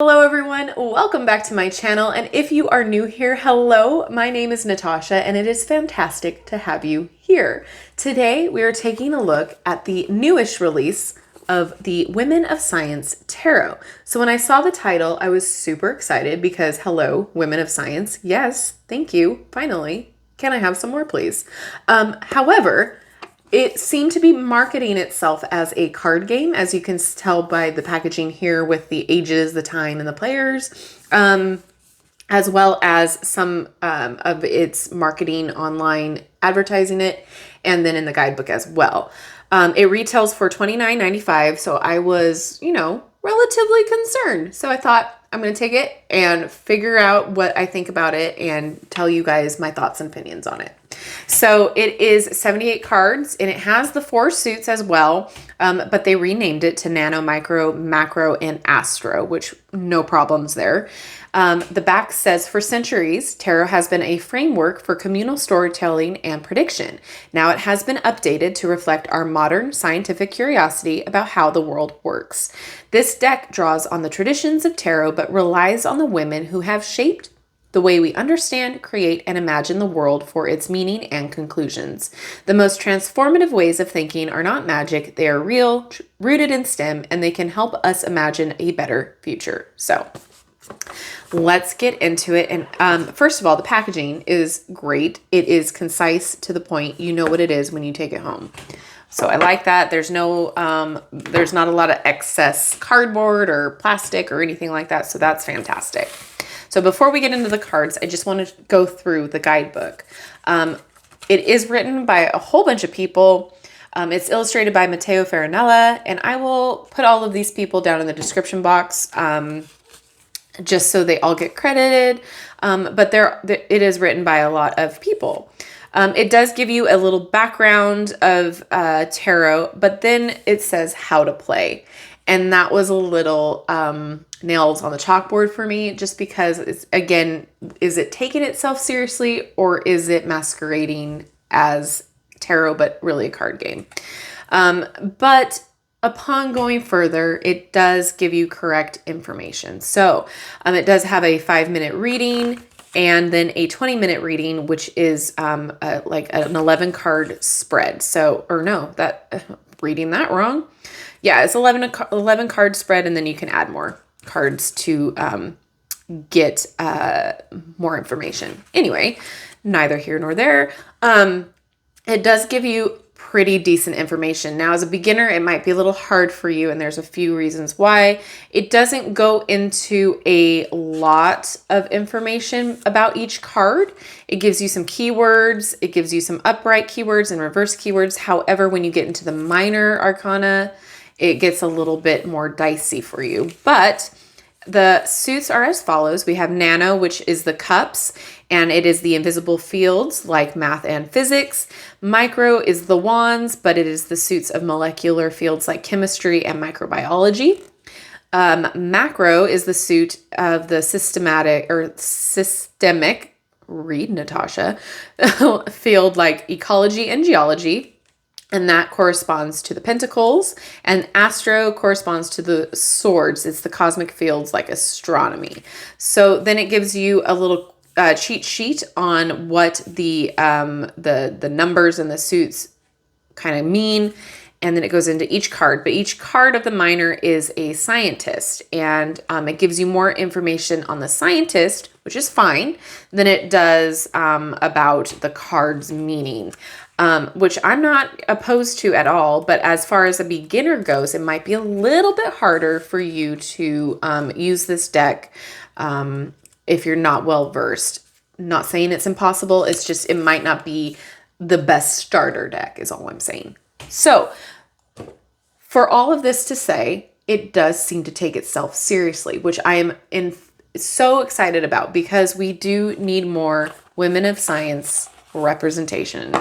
Hello everyone, welcome back to my channel, and if you are new here, hello, my name is Natasha and it is fantastic to have you here. Today we are taking a look at the newish release of the Women of Science Tarot. So when I saw the title, I was super excited because hello, Women of Science, yes, thank you, finally. Can I have some more please? However, it seemed to be marketing itself as a card game, as you can tell by the packaging here with the ages, the time, and the players, as well as some of its marketing online, advertising it, and then in the guidebook as well. It retails for $29.95, so I was, relatively concerned. So I thought, I'm going to take it and figure out what I think about it and tell you guys my thoughts and opinions on it. So it is 78 cards and it has the 4 suits as well, but they renamed it to Nano, Micro, Macro, and Astro, which no problems there. The back says, for centuries, tarot has been a framework for communal storytelling and prediction. Now it has been updated to reflect our modern scientific curiosity about how the world works. This deck draws on the traditions of tarot, but relies on the women who have shaped the way we understand, create, and imagine the world for its meaning and conclusions. The most transformative ways of thinking are not magic, they are real, rooted in STEM, and they can help us imagine a better future. So let's get into it. And first of all, the packaging is great. It is concise to the point. You know what it is when you take it home. So I like that. There's not a lot of excess cardboard or plastic or anything like that. So that's fantastic. So before we get into the cards, I just want to go through the guidebook. It is written by a whole bunch of people. It's illustrated by Matteo Farinella, and I will put all of these people down in the description box just so they all get credited. But it is written by a lot of people. It does give you a little background of tarot, but then it says how to play. And that was a little nails on the chalkboard for me, just because it's, again, is it taking itself seriously or is it masquerading as tarot, but really a card game? But upon going further, it does give you correct information. So it does have a 5-minute reading and then a 20-minute reading, which is like an 11 card spread. So, or no, reading that wrong. Yeah, it's 11 card spread, and then you can add more cards to get more information. Anyway, neither here nor there. It does give you pretty decent information. Now, as a beginner, it might be a little hard for you, and there's a few reasons why. It doesn't go into a lot of information about each card. It gives you some keywords. It gives you some upright keywords and reverse keywords. However, when you get into the minor arcana, it gets a little bit more dicey for you. But the suits are as follows. We have Nano, which is the cups, and it is the invisible fields like math and physics. Micro is the wands, but it is the suits of molecular fields like chemistry and microbiology. Macro is the suit of the systemic, read Natasha, field like ecology and geology. And that corresponds to the pentacles, and Astro corresponds to the swords. It's the cosmic fields like astronomy. So then it gives you a little cheat sheet on what the numbers and the suits kind of mean, and then it goes into each card. But each card of the minor is a scientist, and it gives you more information on the scientist, which is fine, than it does about the card's meaning. Which I'm not opposed to at all, but as far as a beginner goes, it might be a little bit harder for you to use this deck if you're not well versed. Not saying it's impossible, it's just it might not be the best starter deck is all I'm saying. So for all of this to say, it does seem to take itself seriously, which I am so excited about, because we do need more women of science representation.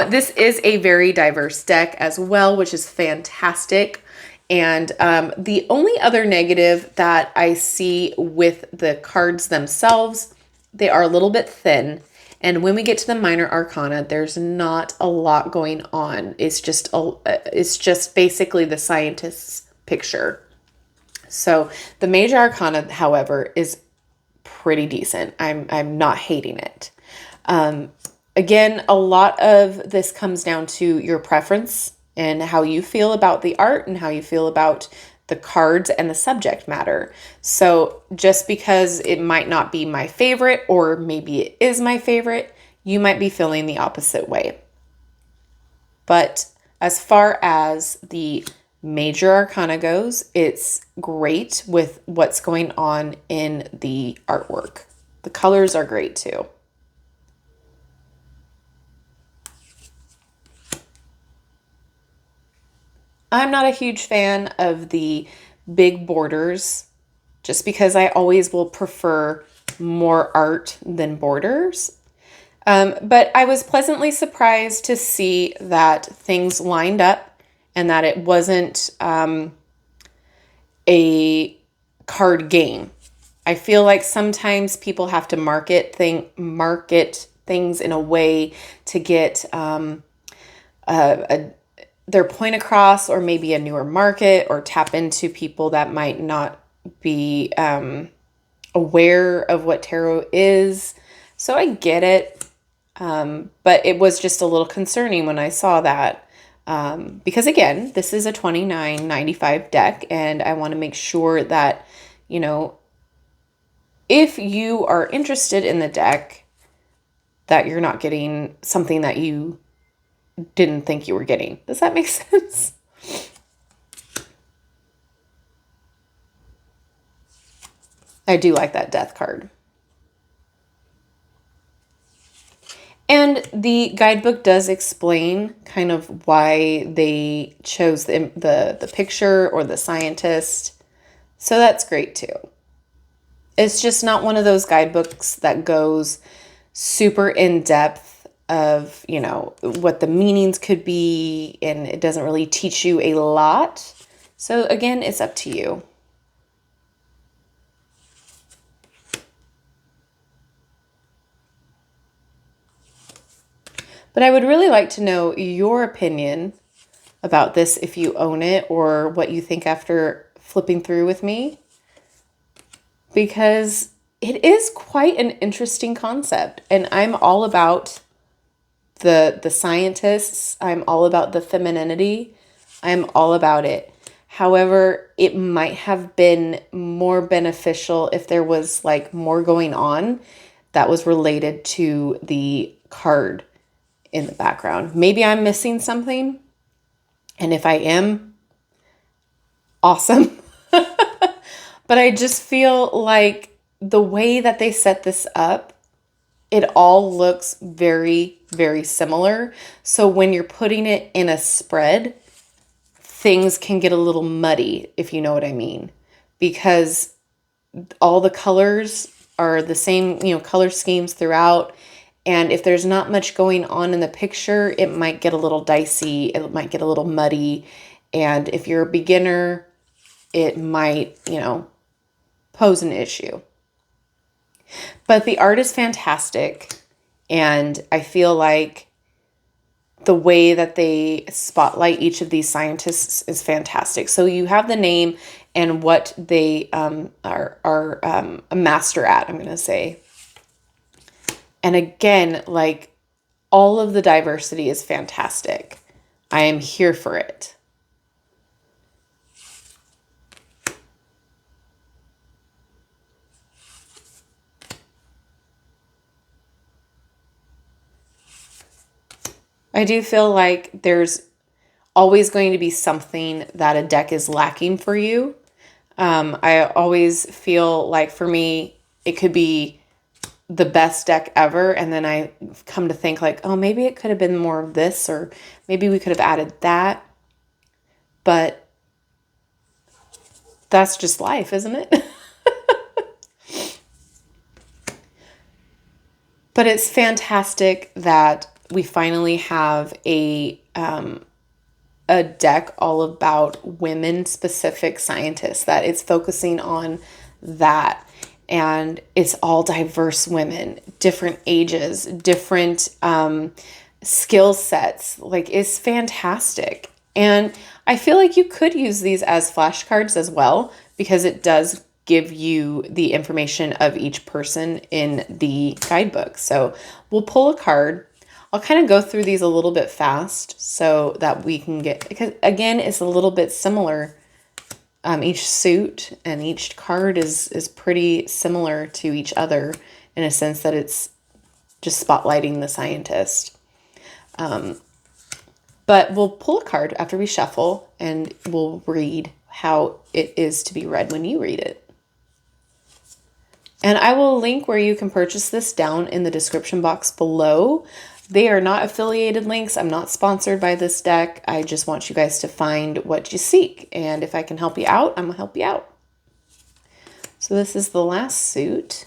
This is a very diverse deck as well, which is fantastic. And the only other negative that I see with the cards themselves, they are a little bit thin. And when we get to the minor arcana, there's not a lot going on. It's just basically the scientist's picture. So the Major Arcana, however, is pretty decent. I'm not hating it. Again, a lot of this comes down to your preference and how you feel about the art and how you feel about the cards and the subject matter. So just because it might not be my favorite, or maybe it is my favorite, you might be feeling the opposite way. But as far as the Major Arcana goes, it's great with what's going on in the artwork. The colors are great too. I'm not a huge fan of the big borders, just because I always will prefer more art than borders. But I was pleasantly surprised to see that things lined up and that it wasn't a card game. I feel like sometimes people have to market things in a way to get their point across, or maybe a newer market, or tap into people that might not be aware of what tarot is. So I get it. But it was just a little concerning when I saw that. Because again, this is a $29.95 deck, and I want to make sure that, you know, if you are interested in the deck, that you're not getting something that you didn't think you were getting. Does that make sense? I do like that death card. And the guidebook does explain kind of why they chose the picture or the scientist. So that's great too. It's just not one of those guidebooks that goes super in depth of, you know, what the meanings could be, and it doesn't really teach you a lot. So again, it's up to you. But I would really like to know your opinion about this, if you own it, or what you think after flipping through with me, because it is quite an interesting concept, and I'm all about the scientists. I'm all about the femininity. I'm all about it. However, it might have been more beneficial if there was like more going on that was related to the card in the background. Maybe I'm missing something, and if I am, awesome. But I just feel like the way that they set this up, it all looks very, very similar. So when you're putting it in a spread, things can get a little muddy, if you know what I mean, because all the colors are the same, you know, color schemes throughout. And if there's not much going on in the picture, it might get a little dicey. It might get a little muddy. And if you're a beginner, it might, you know, pose an issue. But the art is fantastic. And I feel like the way that they spotlight each of these scientists is fantastic. So you have the name and what they are a master at, I'm going to say. And again, like, all of the diversity is fantastic. I am here for it. I do feel like there's always going to be something that a deck is lacking for you. I always feel like, for me, it could be the best deck ever, and then I come to think like, oh, maybe it could have been more of this, or maybe we could have added that. But that's just life, isn't it? But it's fantastic that we finally have a deck all about women-specific scientists, that it's focusing on that. And it's all diverse women, different ages, different skill sets. Like, it's fantastic. And I feel like you could use these as flashcards as well, because it does give you the information of each person in the guidebook. So we'll pull a card. I'll kind of go through these a little bit fast so that we can get, because again, it's a little bit similar. Each suit and each card is pretty similar to each other in a sense that it's just spotlighting the scientist. But we'll pull a card after we shuffle and we'll read how it is to be read when you read it. And I will link where you can purchase this down in the description box below. They are not affiliated links. I'm not sponsored by this deck. I just want you guys to find what you seek. And if I can help you out, I'm going to help you out. So this is the last suit.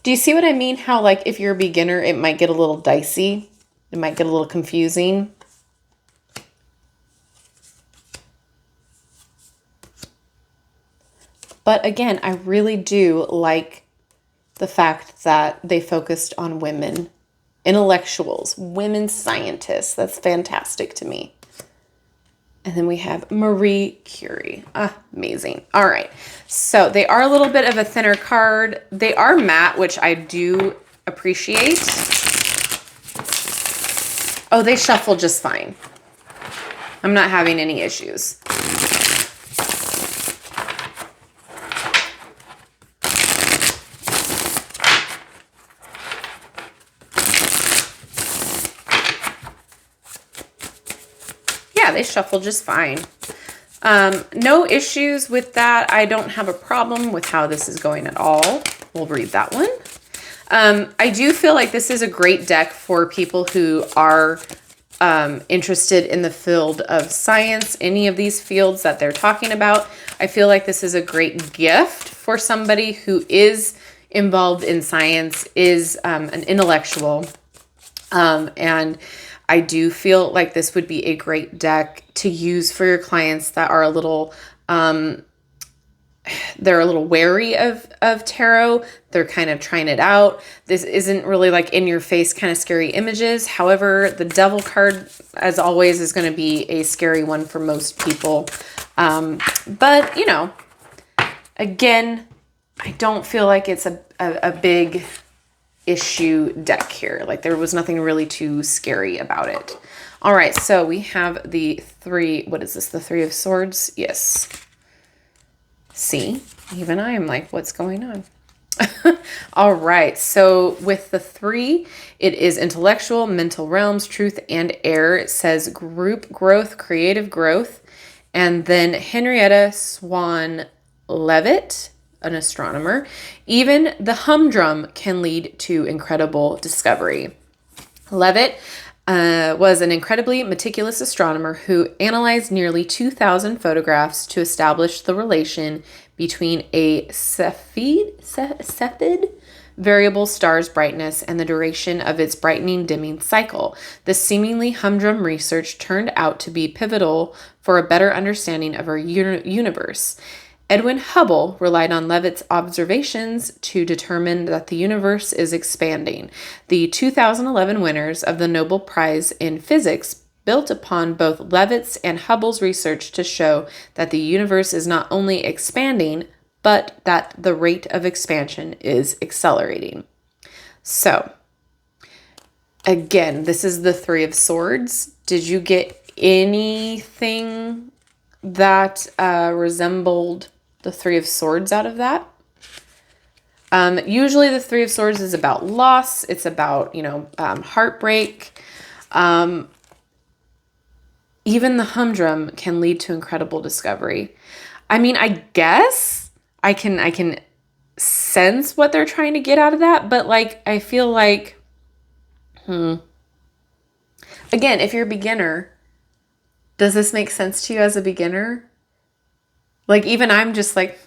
Do you see what I mean? How, like, if you're a beginner, it might get a little dicey. It might get a little confusing. But again, I really do like the fact that they focused on women, intellectuals, women scientists. That's fantastic to me. And then we have Marie Curie. Amazing. All right. So they are a little bit of a thinner card. They are matte, which I do appreciate. Oh, they shuffle just fine. I'm not having any issues. They shuffle just fine. No issues with that. I don't have a problem with how this is going at all. We'll read that one. I do feel like this is a great deck for people who are interested in the field of science, any of these fields that they're talking about. I feel like this is a great gift for somebody who is involved in science, is an intellectual, and I do feel like this would be a great deck to use for your clients that are a little, they're a little wary of tarot. They're kind of trying it out. This isn't really like in your face kind of scary images. However, the devil card, as always, is going to be a scary one for most people. But, you know, again, I don't feel like it's a big issue deck here. Like there was nothing really too scary about it. All right, so we have the three, what is this? The Three of Swords? Yes. See, even I am like, what's going on? All right, so with the three, it is intellectual, mental realms, truth, and air. It says group growth, creative growth. And then Henrietta Swan Leavitt, an astronomer. Even the humdrum can lead to incredible discovery. Leavitt was an incredibly meticulous astronomer who analyzed nearly 2,000 photographs to establish the relation between a Cepheid variable star's brightness and the duration of its brightening dimming cycle. This seemingly humdrum research turned out to be pivotal for a better understanding of our universe. Edwin Hubble relied on Leavitt's observations to determine that the universe is expanding. The 2011 winners of the Nobel Prize in Physics built upon both Leavitt's and Hubble's research to show that the universe is not only expanding, but that the rate of expansion is accelerating. So, again, this is the Three of Swords. Did you get anything that resembled the Three of Swords out of that? Usually the Three of Swords is about loss. It's about, heartbreak. Even the humdrum can lead to incredible discovery. I mean, I guess I can sense what they're trying to get out of that, but like, I feel like, again, if you're a beginner, does this make sense to you as a beginner? Like, even I'm just like,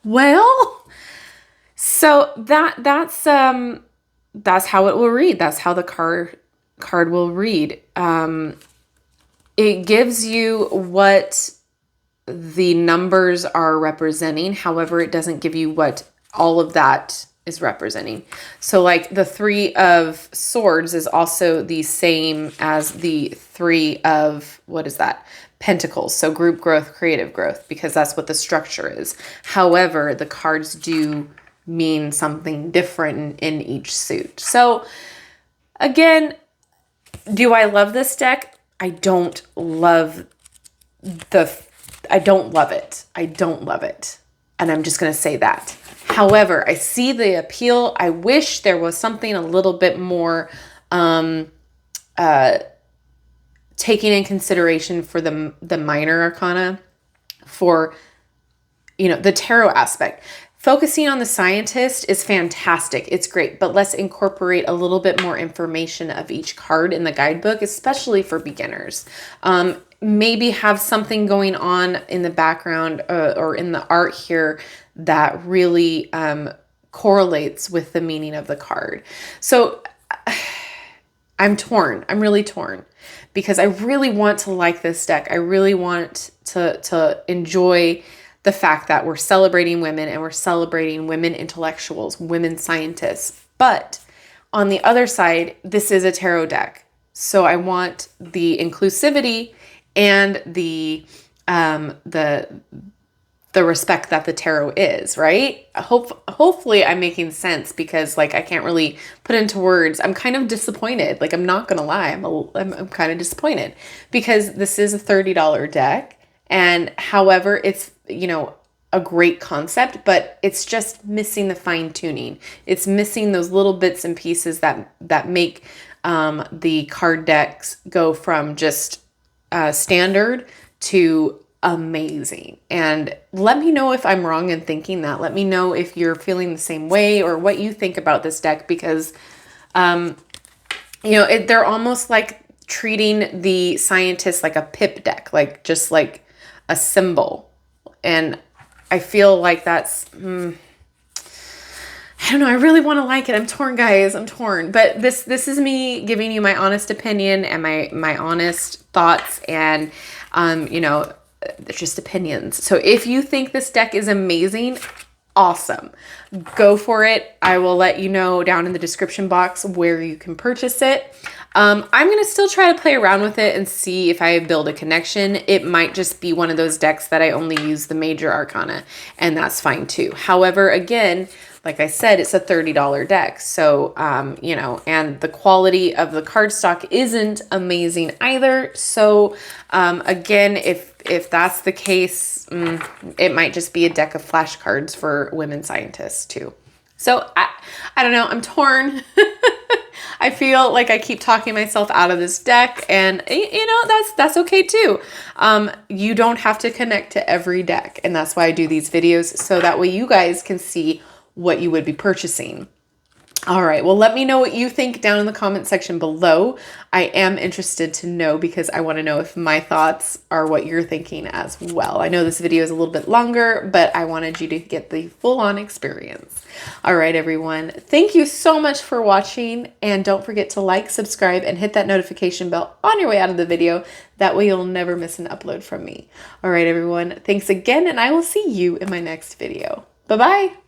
well, so that's how it will read. That's how the card will read. It gives you what the numbers are representing. However, it doesn't give you what all of that is representing. So like the 3 of Swords is also the same as the 3 of, what is that? Pentacles. So group growth, creative growth, because that's what the structure is. However, the cards do mean something different in each suit. So again, do I love this deck? I don't love it. I don't love it. And I'm just going to say that. However, I see the appeal. I wish there was something a little bit more taking in consideration for the minor arcana, for, you know, the tarot aspect. Focusing on the scientist is fantastic. It's great, but let's incorporate a little bit more information of each card in the guidebook, especially for beginners. Maybe have something going on in the background or in the art here that really correlates with the meaning of the card. So I'm torn. I'm really torn because I really want to like this deck. I really want to enjoy the fact that we're celebrating women and we're celebrating women intellectuals, women scientists. But on the other side, this is a tarot deck. So I want the inclusivity and the respect that the tarot is, right? Hopefully I'm making sense, because like I can't really put into words. I'm kind of disappointed. Like I'm not gonna lie, I'm kind of disappointed because this is a $30 deck, and however it's, you know, a great concept, but it's just missing the fine tuning. It's missing those little bits and pieces that make the card decks go from just standard to amazing. And let me know if I'm wrong in thinking that. Let me know if you're feeling the same way or what you think about this deck, because you know, they're almost like treating the scientist like a pip deck, like just like a symbol. And I feel like that's I don't know, I really want to like it. I'm torn, guys. I'm torn. But this is me giving you my honest opinion and my honest thoughts, and you know, just opinions. So if you think this deck is amazing, awesome. Go for it. I will let you know down in the description box where you can purchase it. I'm going to still try to play around with it and see if I build a connection. It might just be one of those decks that I only use the major arcana, and that's fine too. However, again, like I said, it's a $30 deck. So, you know, and the quality of the cardstock isn't amazing either. So, again, if that's the case, it might just be a deck of flashcards for women scientists too. So I don't know. I'm torn. I feel like I keep talking myself out of this deck, and you know, that's okay too. You don't have to connect to every deck, and that's why I do these videos, so that way you guys can see what you would be purchasing. All right, well, let me know what you think down in the comment section below. I am interested to know, because I want to know if my thoughts are what you're thinking as well. I know this video is a little bit longer, but I wanted you to get the full-on experience. All right, everyone, thank you so much for watching, and don't forget to like, subscribe, and hit that notification bell on your way out of the video. That way you'll never miss an upload from me. All right, everyone, thanks again, and I will see you in my next video. Bye-bye.